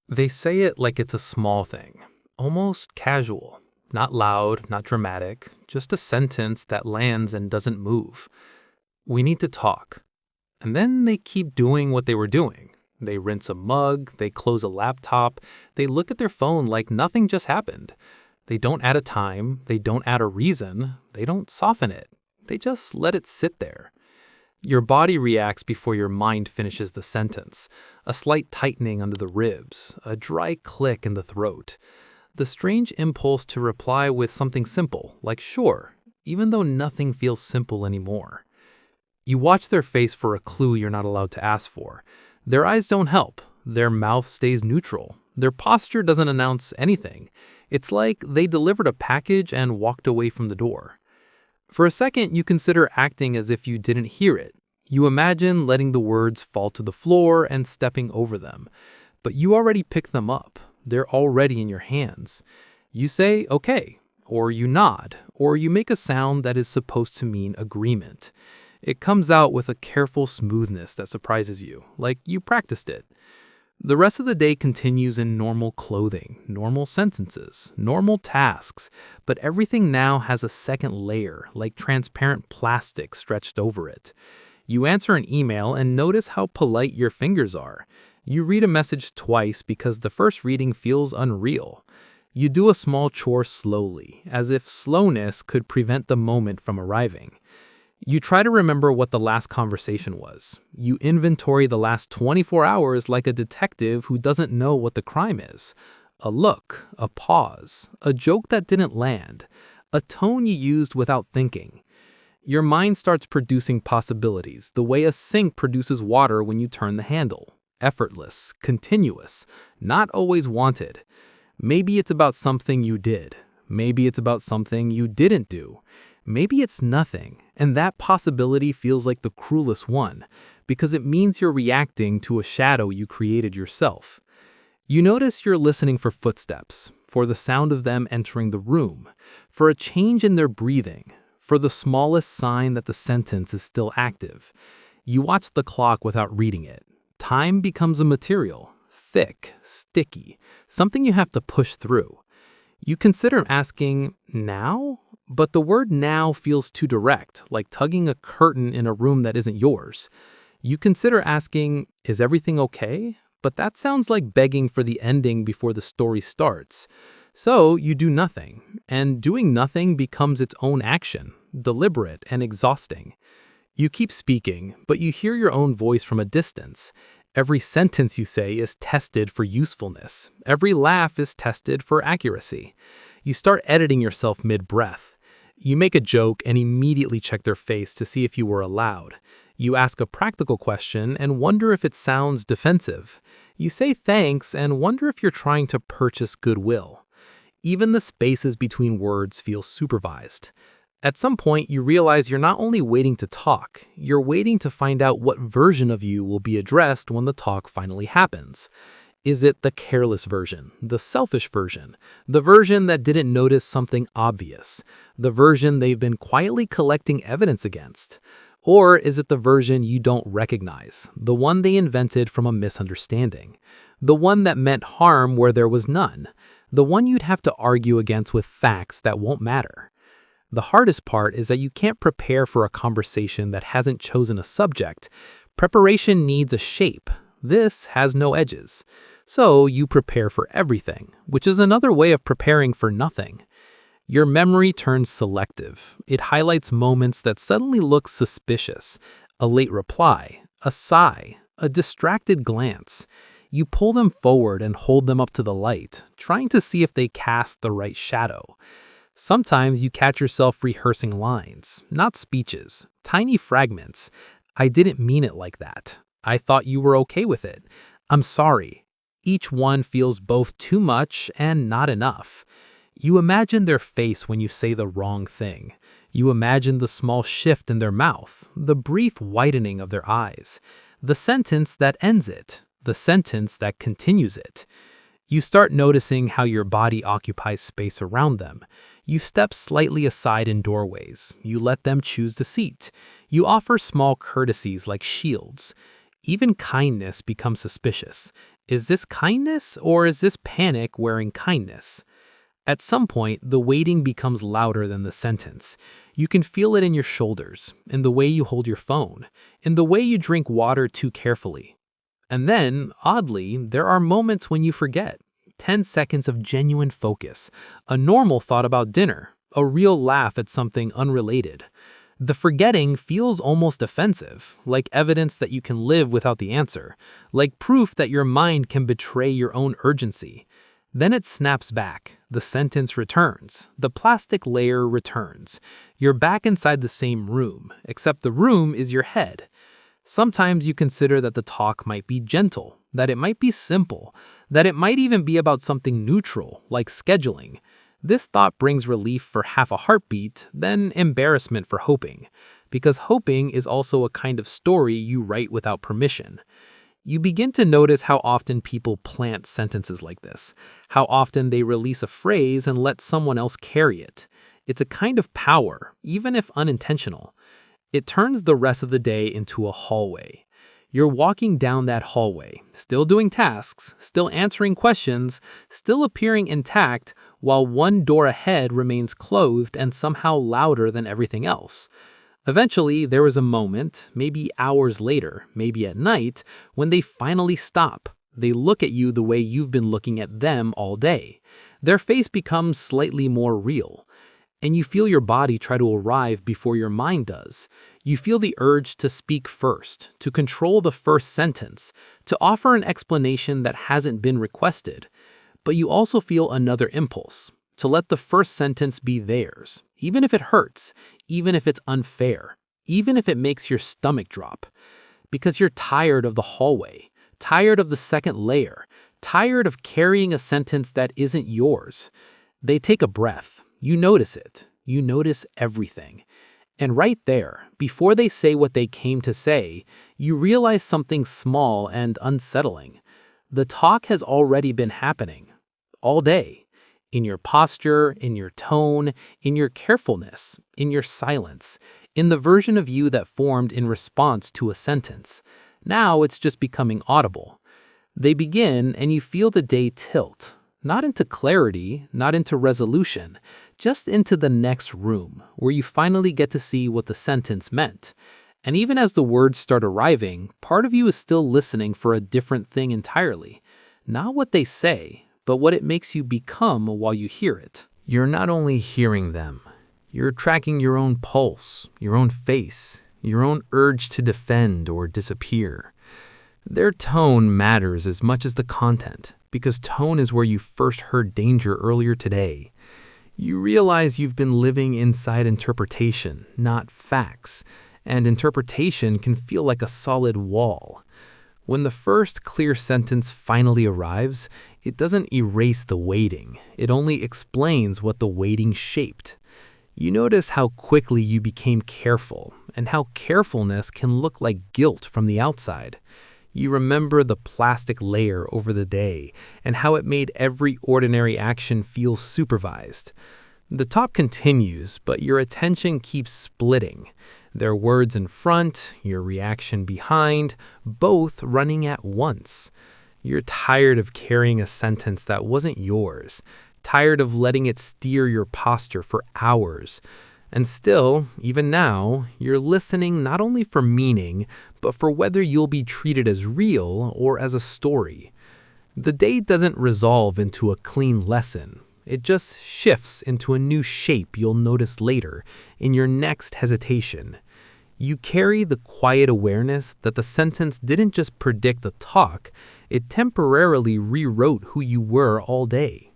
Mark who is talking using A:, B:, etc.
A: They say it like it's a small thing, almost casual, not loud, not dramatic, just a sentence that lands and doesn't move. We need to talk. And then they keep doing what they were doing. They rinse a mug, they close a laptop, they look at their phone like nothing just happened. They don't add a time, they don't add a reason, they don't soften it. They just let it sit there. Your body reacts before your mind finishes the sentence. A slight tightening under the ribs, a dry click in the throat. The strange impulse to reply with something simple, like sure, even though nothing feels simple anymore. You watch their face for a clue you're not allowed to ask for. Their eyes don't help. Their mouth stays neutral. Their posture doesn't announce anything. It's like they delivered a package and walked away from the door. For a second, you consider acting as if you didn't hear it. You imagine letting the words fall to the floor and stepping over them. But you already picked them up. They're already in your hands. You say, okay, or you nod, or you make a sound that is supposed to mean agreement. It comes out with a careful smoothness that surprises you, like you practiced it. The rest of the day continues in normal clothing, normal sentences, normal tasks, but everything now has a second layer, like transparent plastic stretched over it. You answer an email and notice how polite your fingers are. You read a message twice because the first reading feels unreal. You do a small chore slowly, as if slowness could prevent the moment from arriving. You try to remember what the last conversation was. You inventory the last 24 hours like a detective who doesn't know what the crime is. A look, a pause, a joke that didn't land, a tone you used without thinking. Your mind starts producing possibilities, the way a sink produces water when you turn the handle. Effortless, continuous, not always wanted. Maybe it's about something you did. Maybe it's about something you didn't do. Maybe it's nothing, and that possibility feels like the cruelest one, because it means you're reacting to a shadow you created yourself. You notice you're listening for footsteps, for the sound of them entering the room, for a change in their breathing, for the smallest sign that the sentence is still active. You watch the clock without reading it. Time becomes a material, thick, sticky, something you have to push through. You consider asking, now? But the word now feels too direct, like tugging a curtain in a room that isn't yours. You consider asking, is everything okay? But that sounds like begging for the ending before the story starts. So you do nothing, and doing nothing becomes its own action, deliberate and exhausting. You keep speaking, but you hear your own voice from a distance. Every sentence you say is tested for usefulness. Every laugh is tested for accuracy. You start editing yourself mid-breath. You make a joke and immediately check their face to see if you were allowed. You ask a practical question and wonder if it sounds defensive. You say thanks and wonder if you're trying to purchase goodwill. Even the spaces between words feel supervised. At some point, you realize you're not only waiting to talk, you're waiting to find out what version of you will be addressed when the talk finally happens. Is it the careless version, the selfish version, the version that didn't notice something obvious, the version they've been quietly collecting evidence against? Or is it the version you don't recognize, the one they invented from a misunderstanding, the one that meant harm where there was none, the one you'd have to argue against with facts that won't matter? The hardest part is that you can't prepare for a conversation that hasn't chosen a subject. Preparation needs a shape. This has no edges. So you prepare for everything, which is another way of preparing for nothing. Your memory turns selective. It highlights moments that suddenly look suspicious. A late reply, a sigh, a distracted glance. You pull them forward and hold them up to the light, trying to see if they cast the right shadow. Sometimes you catch yourself rehearsing lines, not speeches, tiny fragments. I didn't mean it like that. I thought you were okay with it. I'm sorry. Each one feels both too much and not enough. You imagine their face when you say the wrong thing. You imagine the small shift in their mouth, the brief widening of their eyes, the sentence that ends it, the sentence that continues it. You start noticing how your body occupies space around them. You step slightly aside in doorways. You let them choose the seat. You offer small courtesies like shields. Even kindness becomes suspicious. Is this kindness or is this panic wearing kindness? At some point, the waiting becomes louder than the sentence. You can feel it in your shoulders, in the way you hold your phone, in the way you drink water too carefully. And then, oddly, there are moments when you forget. 10 seconds of genuine focus, a normal thought about dinner, a real laugh at something unrelated. The forgetting feels almost offensive, like evidence that you can live without the answer, like proof that your mind can betray your own urgency. Then it snaps back, the sentence returns, the plastic layer returns. You're back inside the same room, except the room is your head. Sometimes you consider that the talk might be gentle, that it might be simple, that it might even be about something neutral, like scheduling. This thought brings relief for half a heartbeat, then embarrassment for hoping, because hoping is also a kind of story you write without permission. You begin to notice how often people plant sentences like this, how often they release a phrase and let someone else carry it. It's a kind of power, even if unintentional. It turns the rest of the day into a hallway. You're walking down that hallway, still doing tasks, still answering questions, still appearing intact, while one door ahead remains closed and somehow louder than everything else. Eventually, there is a moment, maybe hours later, maybe at night, when they finally stop. They look at you the way you've been looking at them all day. Their face becomes slightly more real. And you feel your body try to arrive before your mind does. You feel the urge to speak first, to control the first sentence, to offer an explanation that hasn't been requested. But you also feel another impulse, to let the first sentence be theirs, even if it hurts, even if it's unfair, even if it makes your stomach drop. Because you're tired of the hallway, tired of the second layer, tired of carrying a sentence that isn't yours. They take a breath. You notice it. You notice everything. And right there, before they say what they came to say, you realize something small and unsettling. The talk has already been happening. All day. In your posture, in your tone, in your carefulness, in your silence, in the version of you that formed in response to a sentence. Now it's just becoming audible. They begin and you feel the day tilt. Not into clarity, not into resolution, just into the next room, where you finally get to see what the sentence meant. And even as the words start arriving, part of you is still listening for a different thing entirely. Not what they say, but what it makes you become while you hear it. You're not only hearing them, you're tracking your own pulse, your own face, your own urge to defend or disappear. Their tone matters as much as the content, because tone is where you first heard danger earlier today. You realize you've been living inside interpretation, not facts, and interpretation can feel like a solid wall. When the first clear sentence finally arrives, it doesn't erase the waiting. It only explains what the waiting shaped. You notice how quickly you became careful, and how carefulness can look like guilt from the outside. You remember the plastic layer over the day, and how it made every ordinary action feel supervised. The talk continues, but your attention keeps splitting. Their words in front, your reaction behind, both running at once. You're tired of carrying a sentence that wasn't yours, tired of letting it steer your posture for hours. And still, even now, you're listening not only for meaning, but for whether you'll be treated as real or as a story. The day doesn't resolve into a clean lesson. It just shifts into a new shape you'll notice later, in your next hesitation. You carry the quiet awareness that the sentence didn't just predict a talk, it temporarily rewrote who you were all day.